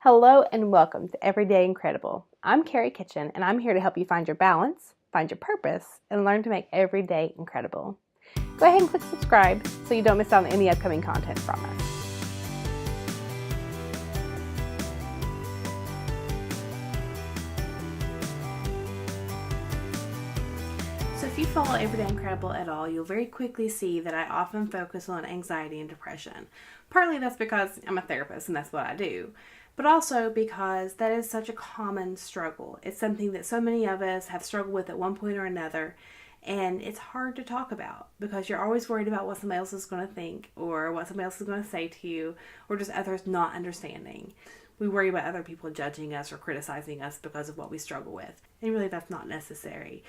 Hello and welcome to Everyday Incredible. I'm Carrie Kitchen and I'm here to help you find your balance, find your purpose, and learn to make every day incredible. Go ahead and click subscribe so you don't miss out on any upcoming content from us. So if you follow Everyday Incredible at all, you'll very quickly see that I often focus on anxiety and depression. Partly that's because I'm a therapist and that's what I do, but also because that is such a common struggle. It's something that so many of us have struggled with at one point or another, and it's hard to talk about because you're always worried about what somebody else is going to think or what somebody else is going to say to you or just others not understanding. We worry about other people judging us or criticizing us because of what we struggle with, and really that's not necessary.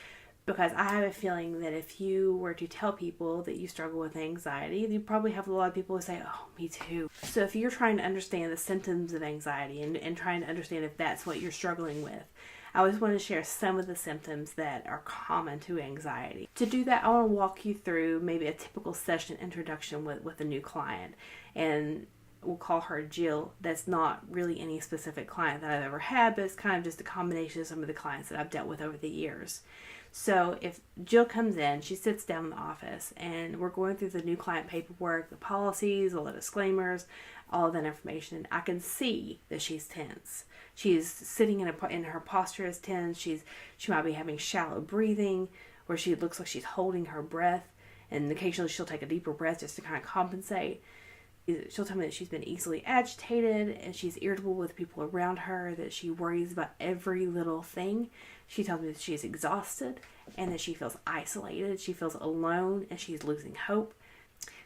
Because I have a feeling that if you were to tell people that you struggle with anxiety, you probably have a lot of people who say, oh, me too. So if you're trying to understand the symptoms of anxiety and trying to understand if that's what you're struggling with, I always want to share some of the symptoms that are common to anxiety. To do that, I want to walk you through maybe a typical session introduction with a new client. And we'll call her Jill. That's not really any specific client that I've ever had, but it's kind of just a combination of some of the clients that I've dealt with over the years. So if Jill comes in, she sits down in the office and we're going through the new client paperwork, the policies, all the disclaimers, all of that information. I can see that she's tense. She's sitting in her posture is tense. She might be having shallow breathing where she looks like she's holding her breath, and occasionally she'll take a deeper breath just to kind of compensate. She'll tell me that she's been easily agitated and she's irritable with people around her, that she worries about every little thing. She tells me that she's exhausted and that she feels isolated, she feels alone, and she's losing hope.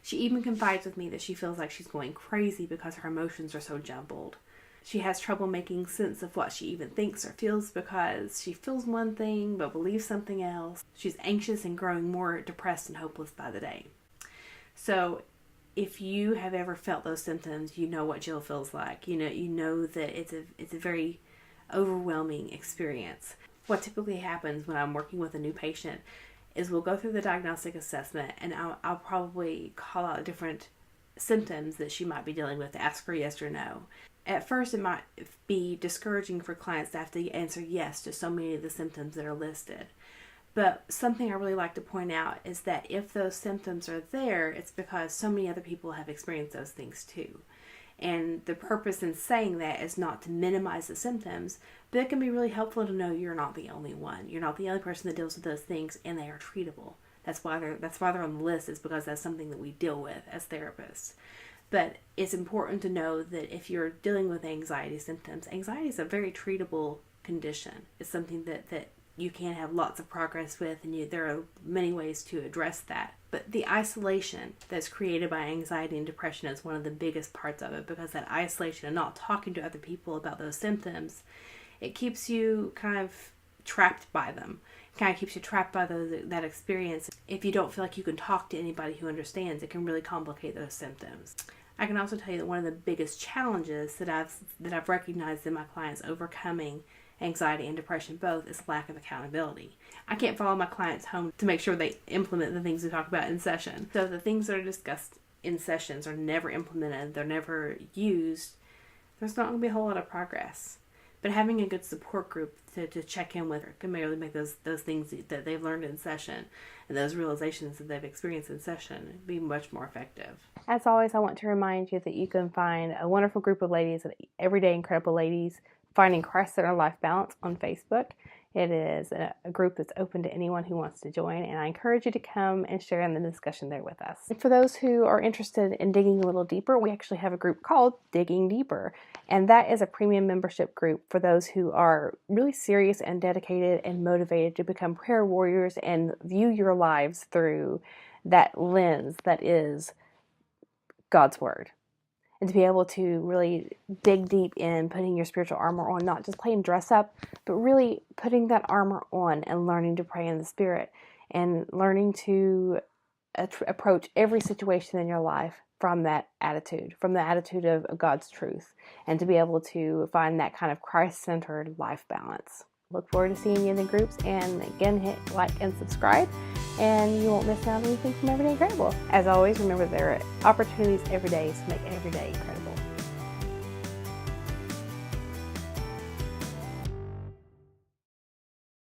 She even confides with me that she feels like she's going crazy because her emotions are so jumbled. She has trouble making sense of what she even thinks or feels because she feels one thing but believes something else. She's anxious and growing more depressed and hopeless by the day. So if you have ever felt those symptoms, you know what Jill feels like. You know that it's a very overwhelming experience. What typically happens when I'm working with a new patient is we'll go through the diagnostic assessment and I'll probably call out different symptoms that she might be dealing with to ask her yes or no. At first, it might be discouraging for clients to have to answer yes to so many of the symptoms that are listed. But something I really like to point out is that if those symptoms are there, it's because so many other people have experienced those things too. And the purpose in saying that is not to minimize the symptoms, but it can be really helpful to know you're not the only one. You're not the only person that deals with those things, and they are treatable. That's why they're on the list, is because that's something that we deal with as therapists. But it's important to know that if you're dealing with anxiety symptoms, anxiety is a very treatable condition. It's something that you can have lots of progress with, and there are many ways to address that. But the isolation that's created by anxiety and depression is one of the biggest parts of it, because that isolation and not talking to other people about those symptoms, it keeps you kind of trapped by them. It kind of keeps you trapped by that experience. If you don't feel like you can talk to anybody who understands, it can really complicate those symptoms. I can also tell you that one of the biggest challenges that I've recognized in my clients overcoming anxiety and depression both is lack of accountability. I can't follow my clients home to make sure they implement the things we talk about in session. So if the things that are discussed in sessions are never implemented, they're never used, there's not going to be a whole lot of progress. But having a good support group to check in with can really make those things that they've learned in session and those realizations that they've experienced in session be much more effective. As always, I want to remind you that you can find a wonderful group of ladies at Everyday Incredible Ladies Finding Christ-Centered Life Balance on Facebook. It is a group that's open to anyone who wants to join, and I encourage you to come and share in the discussion there with us. And for those who are interested in digging a little deeper, we actually have a group called Digging Deeper, and that is a premium membership group for those who are really serious and dedicated and motivated to become prayer warriors and view your lives through that lens that is God's Word. And to be able to really dig deep in putting your spiritual armor on, not just playing dress up, but really putting that armor on and learning to pray in the Spirit and learning to approach every situation in your life from that attitude, from the attitude of God's truth, and to be able to find that kind of Christ-centered life balance. Look forward to seeing you in the groups, and again, hit like and subscribe, and you won't miss out on anything from Everyday Incredible. As always, remember there are opportunities every day to make every day incredible.